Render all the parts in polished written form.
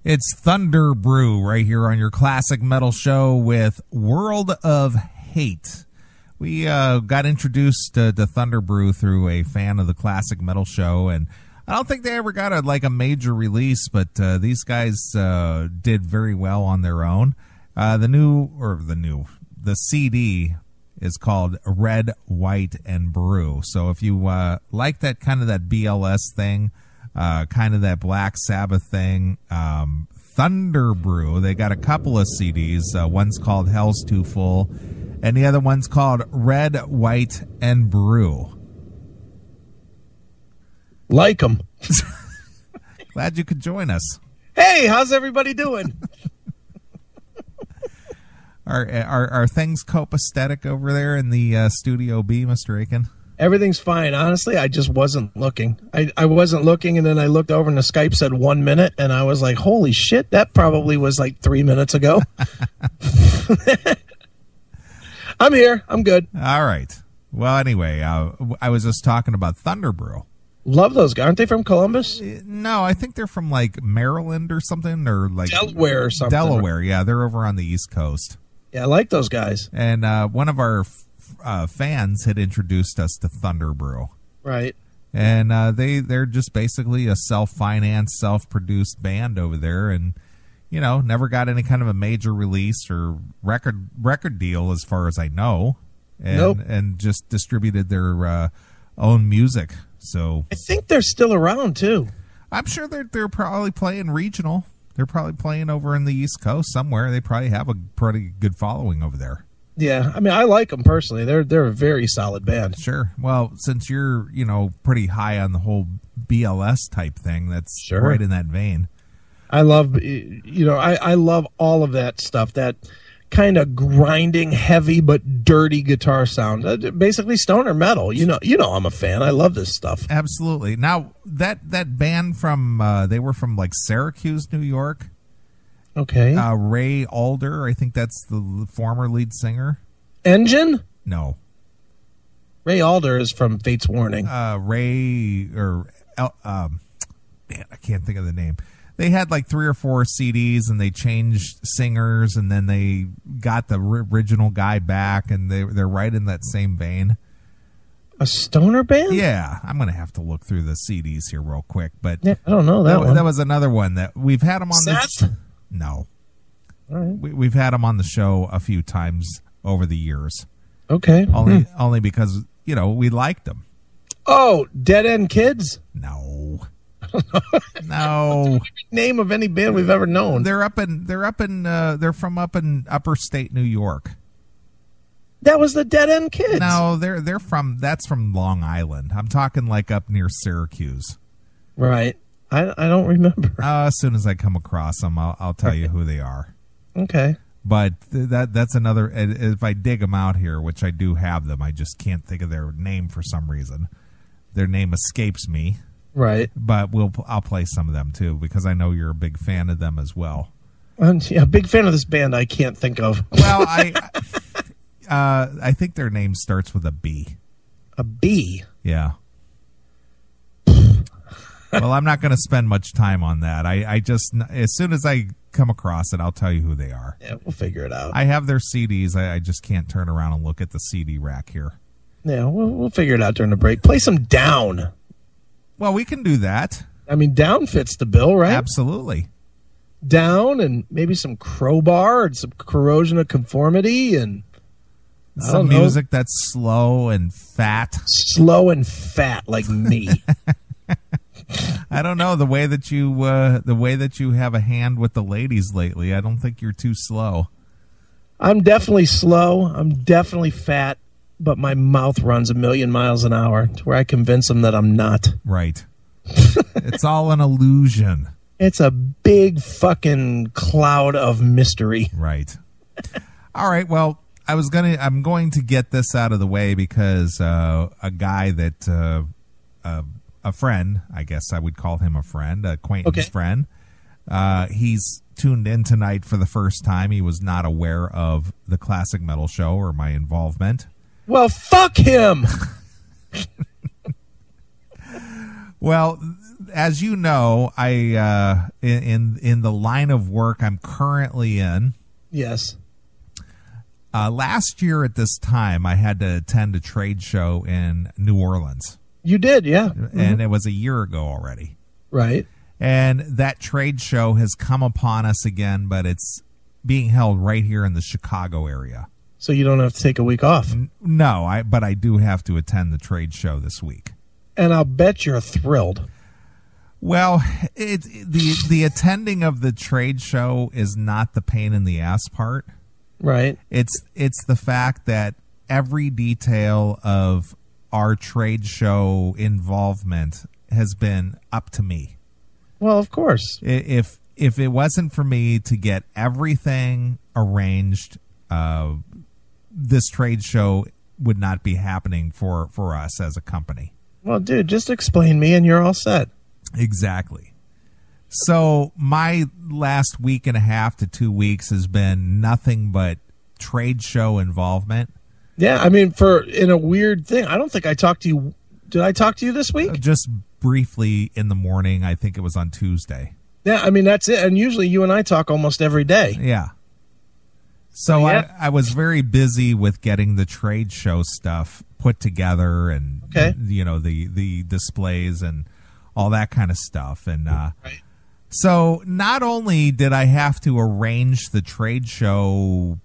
It's Thunder Brew right here on your classic metal show with World of Hate. We got introduced to Thunder Brew through a fan of the classic metal show, and I don't think they ever got a major release, but these guys did very well on their own. The CD is called Red, White, and Brew. So if you like that kind of that BLS thing, kind of that Black Sabbath thing, Thunder Brew, they got a couple of CDs. One's called Hell's Too Full, and the other one's called Red, White, and Brew. Like them. Glad you could join us. Hey, how's everybody doing? Are things copacetic over there in the Studio B, Mr. Aiken? Everything's fine. Honestly, I just wasn't looking. I wasn't looking, and then I looked over and the Skype said 1 minute, and I was like, holy shit, that probably was like 3 minutes ago. I'm here. I'm good. All right. Well, anyway, I was just talking about Thunder Brew. Love those guys. Aren't they from Columbus? No, I think they're from like Maryland or something, or like Delaware or something. Delaware, yeah. They're over on the East Coast. Yeah, I like those guys. And one of our fans had introduced us to Thunder Brew. Right. And they're just basically a self-financed, self-produced band over there, and never got any kind of a major release or record deal as far as I know. And, nope. And just distributed their own music. So I think they're still around too. I'm sure they're probably playing regional. They're probably playing over in the East Coast somewhere. They probably have a pretty good following over there. Yeah, I mean, I like them personally. They're a very solid band. Sure. Well, since you're pretty high on the whole BLS type thing, that's sure. Right in that vein. I love I love all of that stuff. That kind of grinding, heavy but dirty guitar sound. Basically stoner metal. You know I'm a fan. I love this stuff. Absolutely. Now that band from they were from like Syracuse, New York. Okay. Ray Alder, I think that's the former lead singer. Engine? No. Ray Alder is from Fate's Warning. Man, I can't think of the name. They had like 3 or 4 CDs, and they changed singers, and then they got the original guy back, and they're right in that same vein. A stoner band? Yeah, I'm going to have to look through the CDs here real quick. But yeah, I don't know that one. That was another one that we've had them on Seth? No. All right. We've had them on the show a few times over the years. Okay. Only because, we liked them. Oh, Dead End Kids? No. No. Name of any band we've ever known. They're from up in upper state New York. That was the Dead End Kids. No, that's from Long Island. I'm talking like up near Syracuse. Right. I don't remember. As soon as I come across them, I'll tell you who they are. Okay. But that's another. If I dig them out here, which I do have them, I just can't think of their name for some reason. Their name escapes me. Right. But I'll play some of them too, because I know you're a big fan of them as well. Yeah, big fan of this band I can't think of. Well, I think their name starts with a B. A B? Yeah. Well, I'm not going to spend much time on that. I just, as soon as I come across it, I'll tell you who they are. Yeah, we'll figure it out. I have their CDs. I just can't turn around and look at the CD rack here. Yeah, we'll figure it out during the break. Play some Down. Well, we can do that. I mean, Down fits the bill, right? Absolutely. Down, and maybe some Crowbar and some Corrosion of Conformity, and some music that's slow and fat. Slow and fat, like me. I don't know, the way that you have a hand with the ladies lately. I don't think you're too slow. I'm definitely slow. I'm definitely fat, but my mouth runs 1,000,000 miles an hour to where I convince them that I'm not. Right. It's all an illusion. It's a big fucking cloud of mystery. Right. All right. Well, I'm going to get this out of the way because a guy that a friend, I guess I would call him a friend, acquaintance friend. He's tuned in tonight for the first time. He was not aware of the Classic Metal Show or my involvement. Well, fuck him. Well, as you know, I in the line of work I'm currently in. Yes. Last year at this time, I had to attend a trade show in New Orleans. You did, yeah. And it was a year ago already. Right. And that trade show has come upon us again, but it's being held right here in the Chicago area. So you don't have to take a week off? No, but I do have to attend the trade show this week. And I'll bet you're thrilled. Well, the attending of the trade show is not the pain in the ass part. Right. It's the fact that every detail of our trade show involvement has been up to me. Well, of course. If it wasn't for me to get everything arranged, this trade show would not be happening for us as a company. Well, dude, just explain me and you're all set. Exactly. So my last week and a half to 2 weeks has been nothing but trade show involvement. Yeah, I mean, in a weird thing, I don't think I talked to you. Did I talk to you this week? Just briefly in the morning. I think it was on Tuesday. Yeah, I mean, that's it. And usually you and I talk almost every day. Yeah. So I was very busy with getting the trade show stuff put together and, the displays and all that kind of stuff. And right. So not only did I have to arrange the trade show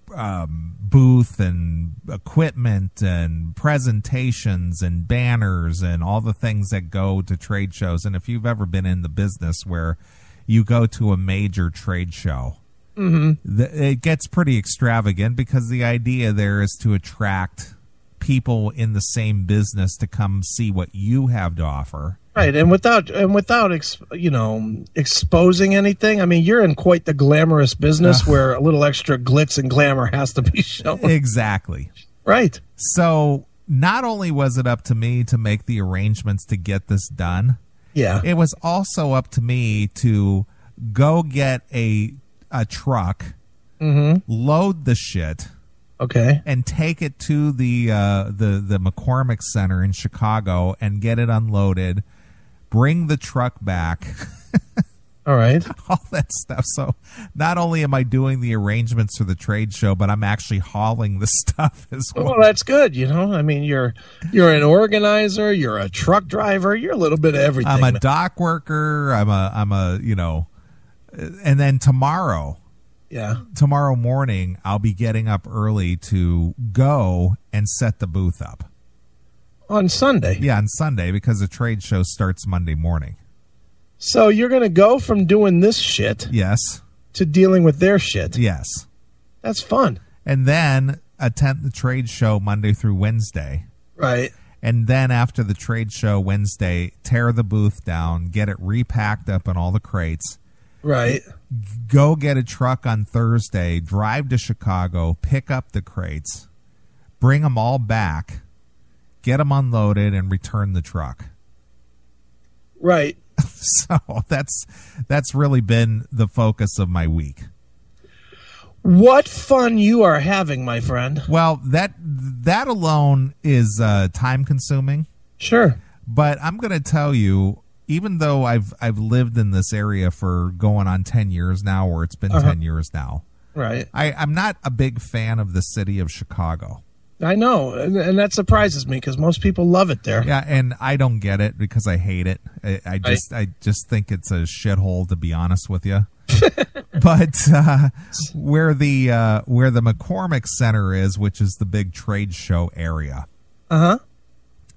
booth and equipment and presentations and banners and all the things that go to trade shows. And if you've ever been in the business where you go to a major trade show, it gets pretty extravagant because the idea there is to attract people in the same business to come see what you have to offer. Right, and without exposing anything. I mean, you're in quite the glamorous business where a little extra glitz and glamour has to be shown. Exactly. Right. So not only was it up to me to make the arrangements to get this done, it was also up to me to go get a truck, load the shit, and take it to the McCormick Center in Chicago and get it unloaded. Bring the truck back. All right. All that stuff. So not only am I doing the arrangements for the trade show, but I'm actually hauling the stuff as well. Well, that's good. I mean, you're an organizer. You're a truck driver. You're a little bit of everything. I'm a dock worker. I'm a and then tomorrow morning, I'll be getting up early to go and set the booth up. On Sunday? Yeah, on Sunday, because the trade show starts Monday morning. So you're going to go from doing this shit to dealing with their shit? Yes. That's fun. And then attend the trade show Monday through Wednesday. Right. And then after the trade show Wednesday, tear the booth down, get it repacked up in all the crates. Right. Go get a truck on Thursday, drive to Chicago, pick up the crates, bring them all back, get them unloaded, and return the truck. Right. So that's really been the focus of my week. What fun you are having, my friend. Well, that alone is time consuming. Sure. But I'm going to tell you, even though I've lived in this area for going on 10 years now, or it's been 10 years now. Right. I'm not a big fan of the city of Chicago. I know, and that surprises me because most people love it there. Yeah, and I don't get it because I hate it. I just think it's a shithole, to be honest with you. But where the McCormick Center is, which is the big trade show area,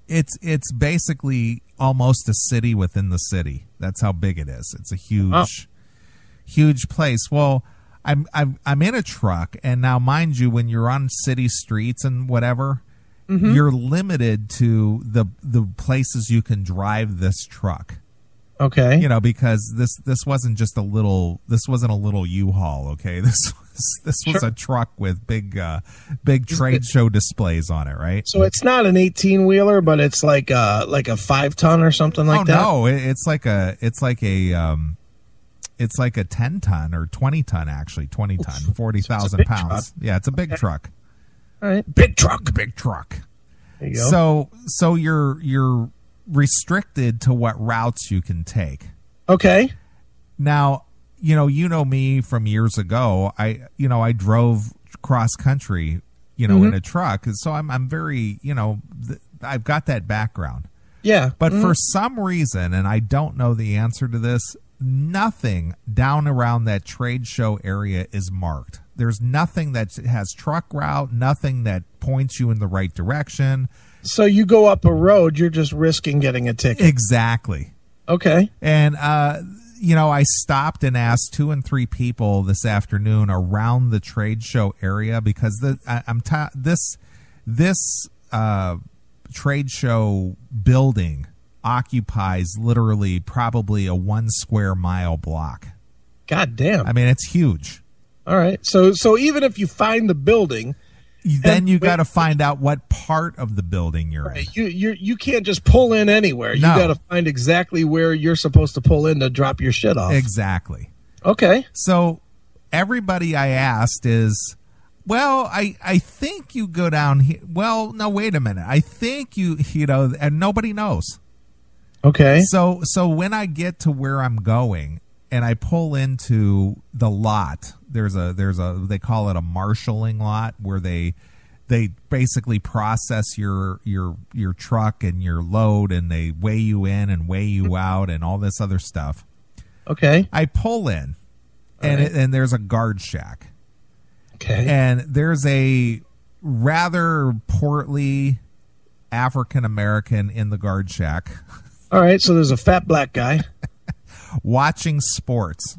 it's basically almost a city within the city. That's how big it is. It's a huge place. Well, I'm in a truck, and now, mind you, when you're on city streets and whatever, you're limited to the places you can drive this truck. Okay. Because this wasn't just a little U-Haul. Okay, this was a truck with big trade show displays on it, right? So it's not an 18-wheeler, but it's like a 5-ton or something like that. No, it's like a 10-ton or 20-ton, actually. 20-ton, 40,000 pounds. Truck. Yeah, it's a big truck. All right, big truck. Big truck. There you go. So you're restricted to what routes you can take. Okay. Now, you know me from years ago. I drove cross country, in a truck. So I'm very, I've got that background. Yeah. But for some reason, and I don't know the answer to this, nothing down around that trade show area is marked. There's nothing that has truck route, nothing that points you in the right direction. So you go up a road, you're just risking getting a ticket. Exactly. Okay. And, I stopped and asked 2 and 3 people this afternoon around the trade show area because this trade show building occupies literally probably a 1 square mile block. God damn. I mean, it's huge. All right. So even if you find the building, then you got to find out what part of the building you're in. You can't just pull in anywhere. You got to find exactly where you're supposed to pull in to drop your shit off. Exactly. Okay. So everybody I asked is, well, I think you go down here. Well, no, wait a minute. I think and nobody knows. Okay. So when I get to where I'm going and I pull into the lot, there's a they call it a marshaling lot where they basically process your truck and your load and they weigh you in and weigh you out and all this other stuff. Okay. I pull in and there's a guard shack. Okay. And there's a rather portly African American in the guard shack. All right, so there's a fat black guy watching sports.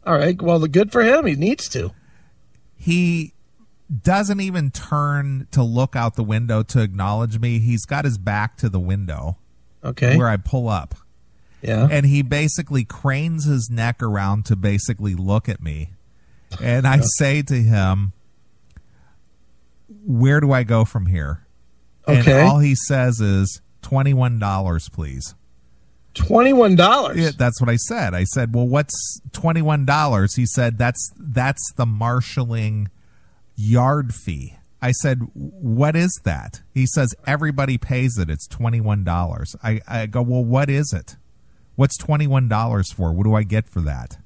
All right, well, good for him. He needs to. He doesn't even turn to look out the window to acknowledge me. He's got his back to the window. Okay. Where I pull up. Yeah. And he basically cranes his neck around to basically look at me. And I say to him, where do I go from here? Okay. And all he says is, $21, please. $21? Yeah, that's what I said. I said, well, what's $21? He said, that's the marshaling yard fee. I said, what is that? He says, everybody pays it. It's $21. I go, well, what is it? What's $21 for? What do I get for that?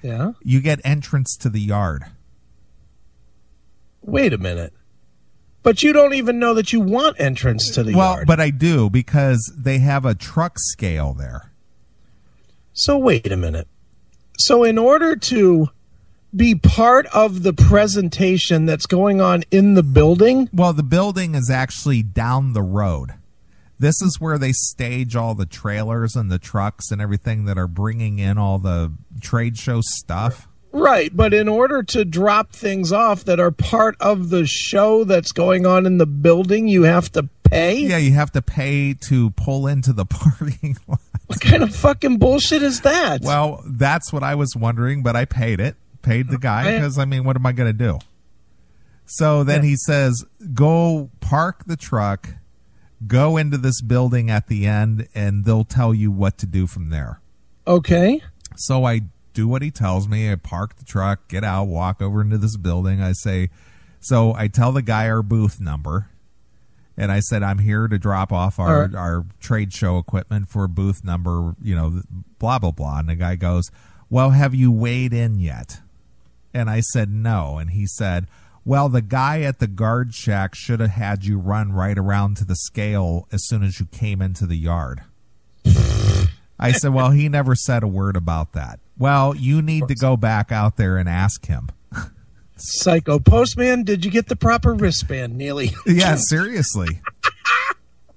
Yeah. You get entrance to the yard. Wait a minute. But you don't even know that you want entrance to the yard. Well, but I do because they have a truck scale there. So wait a minute. So in order to be part of the presentation that's going on in the building? Well, the building is actually down the road. This is where they stage all the trailers and the trucks and everything that are bringing in all the trade show stuff. Right, but in order to drop things off that are part of the show that's going on in the building, you have to pay? Yeah, you have to pay to pull into the parking lot. What kind of fucking bullshit is that? Well, that's what I was wondering, but I paid it. Paid the guy because, I mean, what am I going to do? So then he says, go park the truck, go into this building at the end, and they'll tell you what to do from there. Okay. So I do what he tells me. I park the truck, get out, walk over into this building. I say, so I tell the guy our booth number, and I said, I'm here to drop off our trade show equipment for booth number, blah, blah, blah. And the guy goes, well, have you weighed in yet? And I said, no. And he said, well, the guy at the guard shack should have had you run right around to the scale as soon as you came into the yard. I said, well, he never said a word about that. Well, you need to go back out there and ask him. Psycho postman, did you get the proper wristband, Neely? Yeah, seriously.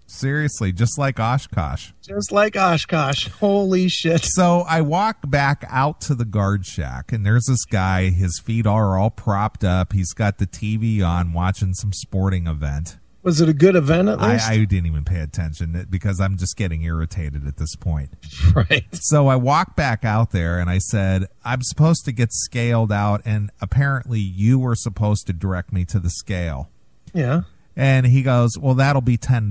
Seriously, just like Oshkosh. Just like Oshkosh. Holy shit. So I walk back out to the guard shack, and there's this guy. His feet are all propped up. He's got the TV on watching some sporting event. Was it a good event at least? I didn't even pay attention because I'm just getting irritated at this point. Right. So I walked back out there and I said, I'm supposed to get scaled out, and apparently you were supposed to direct me to the scale. Yeah. And he goes, well, that'll be $10.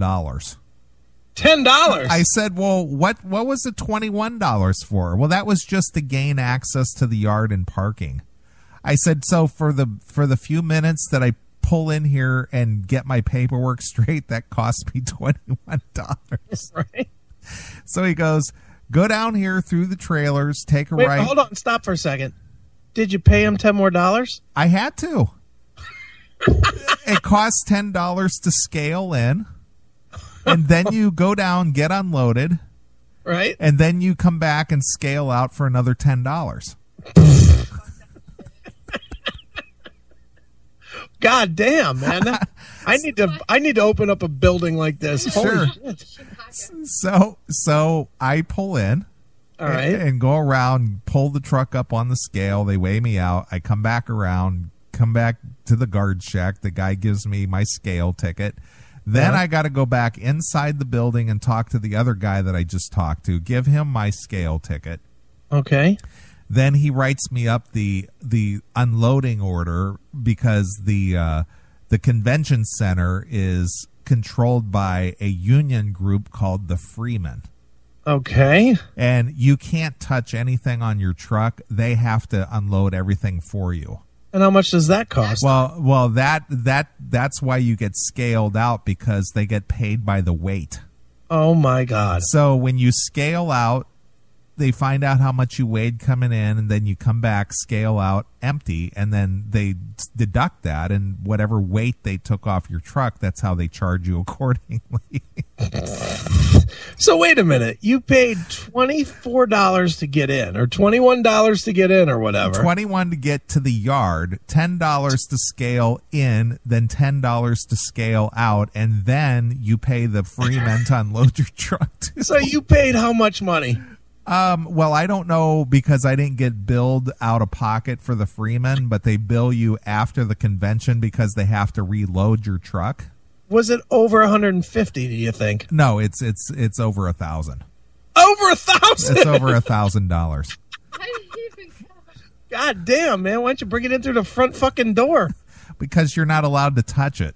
$10? I said, well, what was the $21 for? Well, that was just to gain access to the yard and parking. I said, so for the few minutes that I pull in here and get my paperwork straight, that cost me $21. Right. So he goes, go down here through the trailers, take a Wait, right. hold on, stop for a second. Did you pay him $10 more? I had to. It costs $10 to scale in, and then you go down, get unloaded, Right? and then you come back and scale out for another $10. God damn, man. I need to open up a building like this. Sure. Holy shit. So I pull in. All right. And go around, pull the truck up on the scale. They weigh me out. I come back around, come back to the guard shack. The guy gives me my scale ticket. Then I got to go back inside the building and talk to the other guy that I just talked to, give him my scale ticket. Okay. Then he writes me up the unloading order because the convention center is controlled by a union group called the Freemen. Okay. And you can't touch anything on your truck. They have to unload everything for you. And how much does that cost? Well, that's why you get scaled out, because they get paid by the weight. Oh my God. So when you scale out, they find out how much you weighed coming in, and then you come back, scale out empty, and then they deduct that, and whatever weight they took off your truck, that's how they charge you accordingly. So wait a minute. You paid $24 to get in, or $21 to get in, or whatever. $21 to get to the yard, $10 to scale in, then $10 to scale out, and then you pay the Freemen to unload your truck too. So you paid how much money? Well, I don't know, because I didn't get billed out of pocket for the Freemen, but they bill you after the convention because they have to reload your truck. Was it over 150? Do you think? No, it's over 1,000. Over 1,000. It's over $1,000. God damn, man! Why don't you bring it in through the front fucking door? Because you're not allowed to touch it.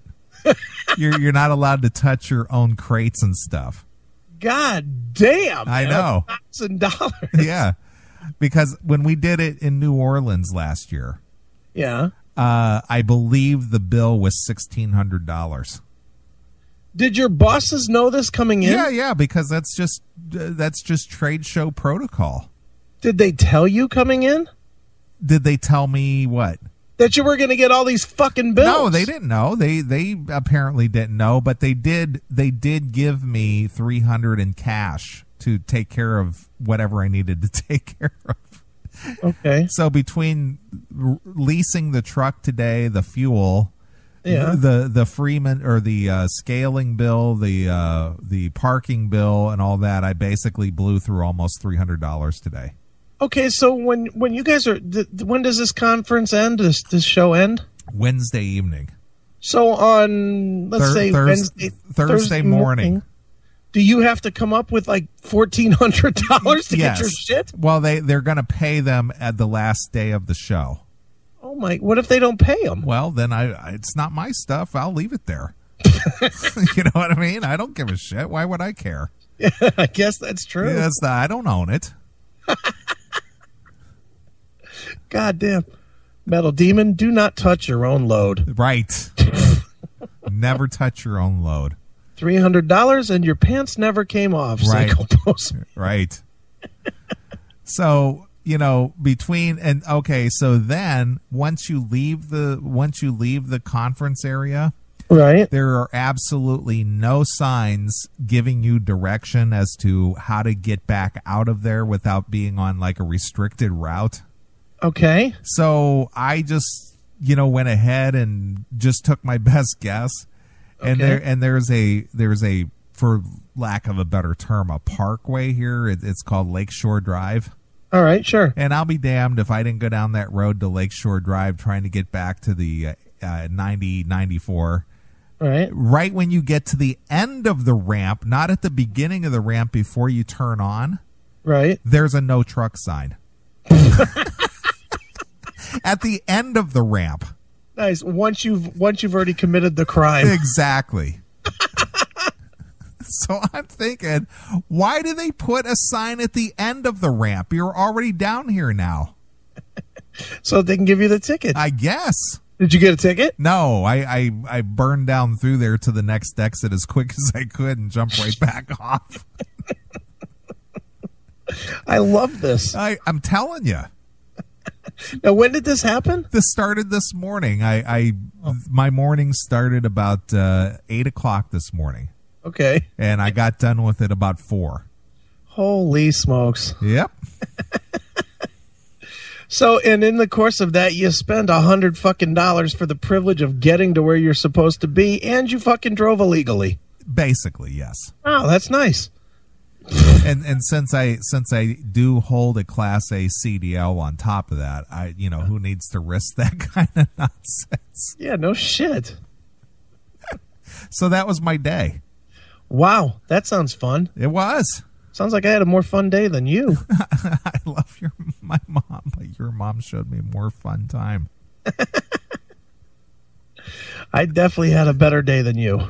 You're not allowed to touch your own crates and stuff. God damn! I know. $1,000. Yeah, because when we did it in New Orleans last year, Yeah. I believe the bill was $1,600. Did your bosses know this coming in? Yeah, because that's just trade show protocol. Did they tell you coming in Did they tell me what? that you were going to get all these fucking bills? No, they didn't know. They apparently didn't know, but they did give me $300 in cash to take care of whatever I needed to take care of. Okay. So between leasing the truck today, the fuel, Yeah. the Freeman or the scaling bill, the parking bill, and all that, I basically blew through almost $300 today. Okay, so when you guys are, when does this conference end? Does this show end? Wednesday evening. So on, let's say Thursday morning. Do you have to come up with like $1,400 to get your shit? Well, they're going to pay them at the last day of the show. Oh my! What if they don't pay them? Well, then it's not my stuff. I'll leave it there. You know what I mean? I don't give a shit. Why would I care? Yeah, I guess that's true. I don't own it. God damn. Metal Demon, do not touch your own load. Right. Never touch your own load. $300 and your pants never came off. Right. Psycho Postman. Right. So, so then once you leave the conference area, Right. there are absolutely no signs giving you direction as to how to get back out of there without being on like a restricted route. Okay. So I just, went ahead and just took my best guess. And Okay. there's a, for lack of a better term, a parkway here. It's called Lakeshore Drive. All right, sure. And I'll be damned if I didn't go down that road to Lakeshore Drive trying to get back to the 94. All right. Right when you get to the end of the ramp, not at the beginning of the ramp before you turn on, Right. there's a no truck sign. At the end of the ramp. Nice. Once you've already committed the crime. Exactly. So I'm thinking, why do they put a sign at the end of the ramp? You're already down here now. So they can give you the ticket. I guess. Did you get a ticket? No, I burned down through there to the next exit as quick as I could and jumped right back off. I love this. I'm telling you. Now, when did this happen? This started this morning. My morning started about 8 o'clock this morning. Okay. And I got done with it about 4. Holy smokes. Yep. So, and in the course of that, you spend $100 fucking for the privilege of getting to where you're supposed to be, and you fucking drove illegally. Basically, yes. Oh, that's nice. And since I do hold a Class A CDL on top of that, who needs to risk that kind of nonsense? Yeah, no shit. So that was my day. Wow, that sounds fun. It was. Sounds like I had a more fun day than you. I love my mom, but your mom showed me a more fun time. I definitely had a better day than you.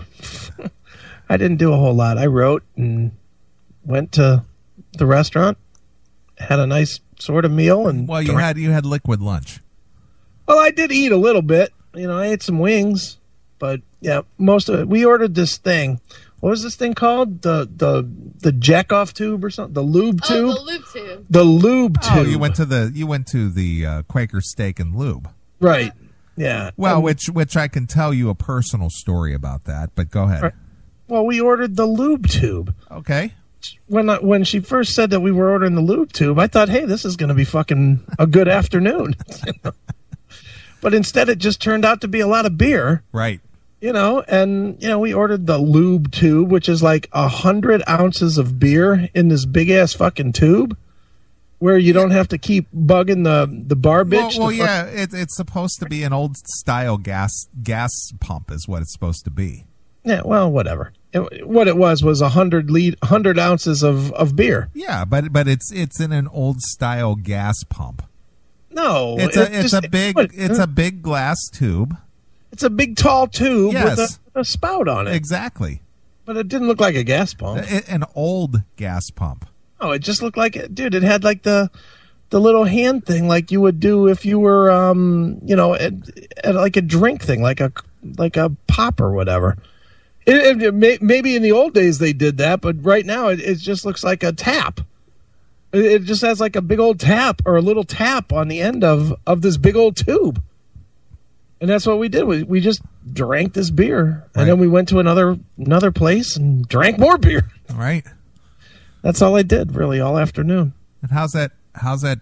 I didn't do a whole lot. I wrote and went to the restaurant, had a nice sort of meal, and well, you had liquid lunch. Well, I did eat a little bit. I ate some wings, but yeah, most of it. We ordered this thing. What was this thing called? The jack off tube or something? The lube tube? The lube tube. The lube tube. Oh, you went to the Quaker Steak and Lube. Right. Yeah. Well, which I can tell you a personal story about that, but go ahead. Well, we ordered the lube tube. Okay. When she first said that we were ordering the lube tube, I thought, hey, this is going to be fucking a good afternoon. But instead, it just turned out to be a lot of beer. Right. We ordered the lube tube, which is like 100 ounces of beer in this big ass fucking tube, where you don't have to keep bugging the bar bitch. Well, yeah, it's supposed to be an old style gas pump, is what it's supposed to be. Yeah, well, whatever. What it was 100 ounces of beer. Yeah, but it's in an old style gas pump. No, it's a big glass tube. It's a big tall tube yes. with a spout on it. Exactly. But it didn't look like a gas pump. An old gas pump. Oh, it just looked like it. Dude, it had like the little hand thing like you would do if you were, at like a drink thing, like a pop or whatever. Maybe in the old days they did that, but right now it just looks like a tap. It just has like a big old tap or a little tap on the end of this big old tube. And that's what we did. We just drank this beer, and then we went to another place and drank more beer. Right. That's all I did, really, all afternoon. And how's that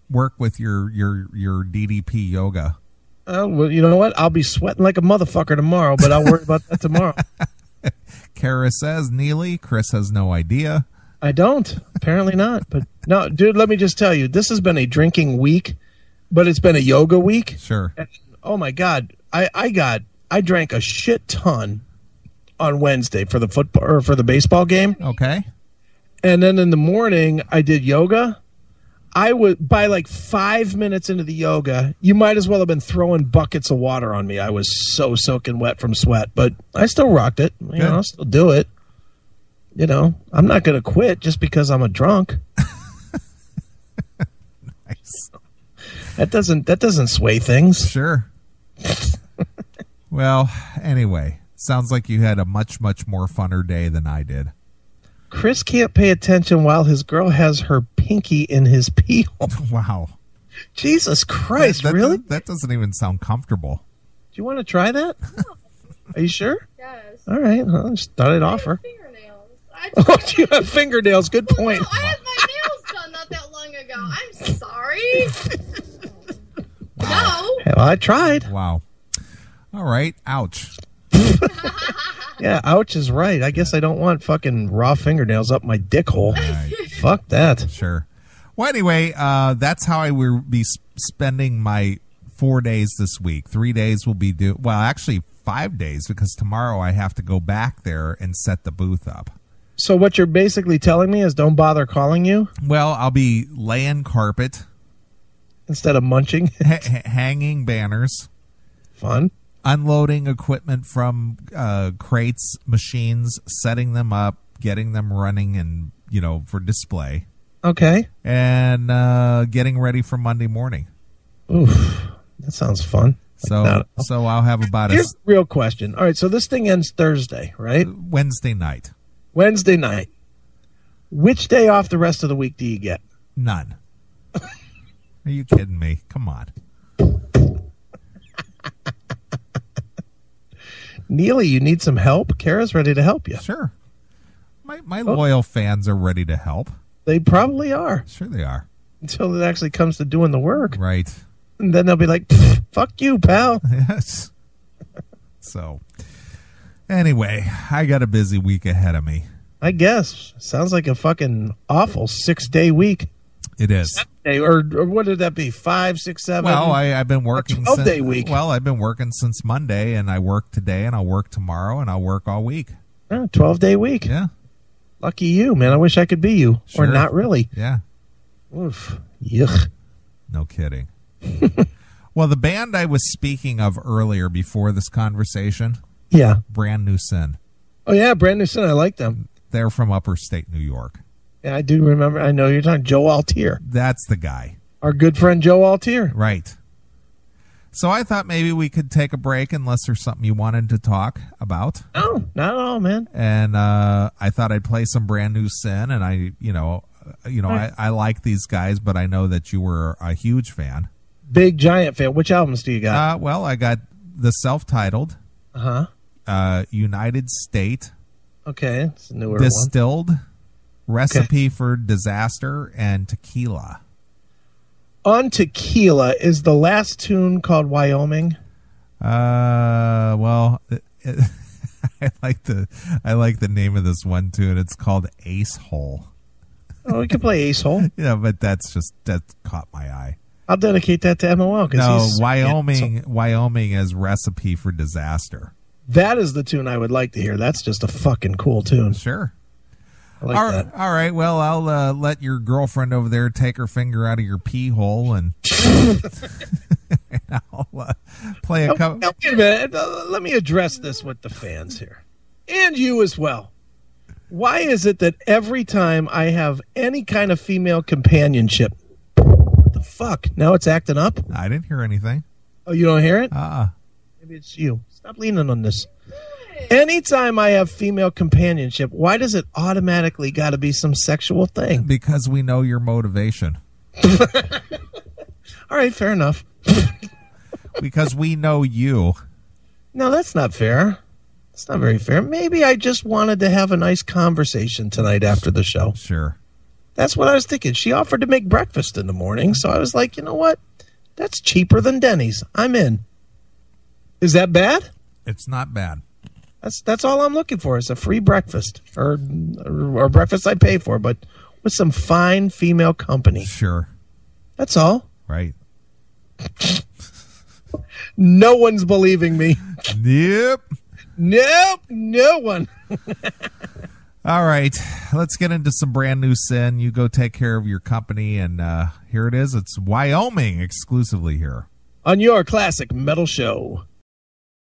work with your DDP yoga? Well, you know what? I'll be sweating like a motherfucker tomorrow, but I'll worry about that tomorrow. Kara says, Neely, Chris has no idea. I don't. Apparently not. But no, dude, let me just tell you, this has been a drinking week, but it's been a yoga week. Sure. And, oh my God. I drank a shit ton on Wednesday for the football or for the baseball game. Okay. And then in the morning I did yoga. I would, by like 5 minutes into the yoga, you might as well have been throwing buckets of water on me. I was so soaking wet from sweat, but I still rocked it. I'll still do it. I'm not going to quit just because I'm a drunk. Nice. That doesn't sway things. Sure. Well, anyway, sounds like you had a much, much more funner day than I did. Chris can't pay attention while his girl has her pinky in his pee hole. Wow. Jesus Christ, really? That doesn't even sound comfortable. Do you want to try that? Are you sure? Yes. All right. I just thought I'd offer. Fingernails. Oh, do you have fingernails? Good point. No, I had my nails done not that long ago. I'm sorry. Wow. No. Well, I tried. Wow. All right. Ouch. Yeah, ouch is right. I guess I don't want fucking raw fingernails up my dick hole. Right. Fuck that. Sure. Well, anyway, that's how I will be spending my 4 days this week. 3 days will be actually 5 days, because tomorrow I have to go back there and set the booth up. So what you're basically telling me is don't bother calling you? Well, I'll be laying carpet. Instead of munching? Hanging banners. Fun. Unloading equipment from crates, machines, setting them up, getting them running and, for display. Okay. And getting ready for Monday morning. Oof. That sounds fun. So I'll have about Here's the real question. All right, so this thing ends Thursday, right? Wednesday night. Wednesday night. Which day off the rest of the week do you get? None. Are you kidding me? Come on. Neely, you need some help? Kara's ready to help you. Sure. My loyal fans are ready to help. They probably are. Sure they are. Until it actually comes to doing the work. Right. And then they'll be like, fuck you, pal. Yes. So, anyway, I got a busy week ahead of me. I guess. Sounds like a fucking awful 6-day week. It is. Or what did that be? 5, 6, 7? Well, I've been working. 12-day week. Well, I've been working since Monday, and I work today, and I'll work tomorrow, and I'll work all week. 12-day week. Yeah. Lucky you, man. I wish I could be you. Sure. Or not really. Yeah. Oof. Yuck. No kidding. Well, the band I was speaking of earlier before this conversation, Yeah. Brand New Sin. Oh, yeah. Brand New Sin. I like them. They're from upper state New York. Yeah, I do remember. I know you're talking Joe Altier. That's the guy. Our good friend Joe Altier. Right. So I thought maybe we could take a break unless there's something you wanted to talk about. No, not at all, man. And I thought I'd play some Brand New Sin, and I like these guys, but I know that you were a huge fan. Big giant fan. Which albums do you got? Well, I got the self-titled, Uh-huh. United State, Okay. It's a newer Distilled, Recipe for Disaster, and Tequila. On Tequila, is the last tune called Wyoming? Well, I like the name of this one tune. It's called Ace Hole. Oh, we could play Ace Hole. Yeah, but that caught my eye. I'll dedicate that to MOL. No, Wyoming is Recipe for Disaster. That is the tune I would like to hear. That's just a fucking cool tune. Sure. I like that. All right. Well, I'll let your girlfriend over there take her finger out of your pee hole, and I'll play a couple. Now, wait a minute. Let me address this with the fans here, and you as well. Why is it that every time I have any kind of female companionship, what the fuck? Now it's acting up? I didn't hear anything. Oh, you don't hear it? Maybe it's you. Stop leaning on this. Anytime I have female companionship, why does it automatically got to be some sexual thing? Because we know your motivation. All right, fair enough. Because we know you. No, that's not fair. It's not very fair. Maybe I just wanted to have a nice conversation tonight after the show. Sure. That's what I was thinking. She offered to make breakfast in the morning, so I was like, you know what? That's cheaper than Denny's. I'm in. Is that bad? It's not bad. That's all I'm looking for is a free breakfast or breakfast I pay for, but with some fine female company. Sure. That's all. Right. No one's believing me. Yep. Nope, no one. All right, let's get into some Brand New Sin. You go take care of your company, and here it is. It's Wyoming exclusively here On your classic metal show.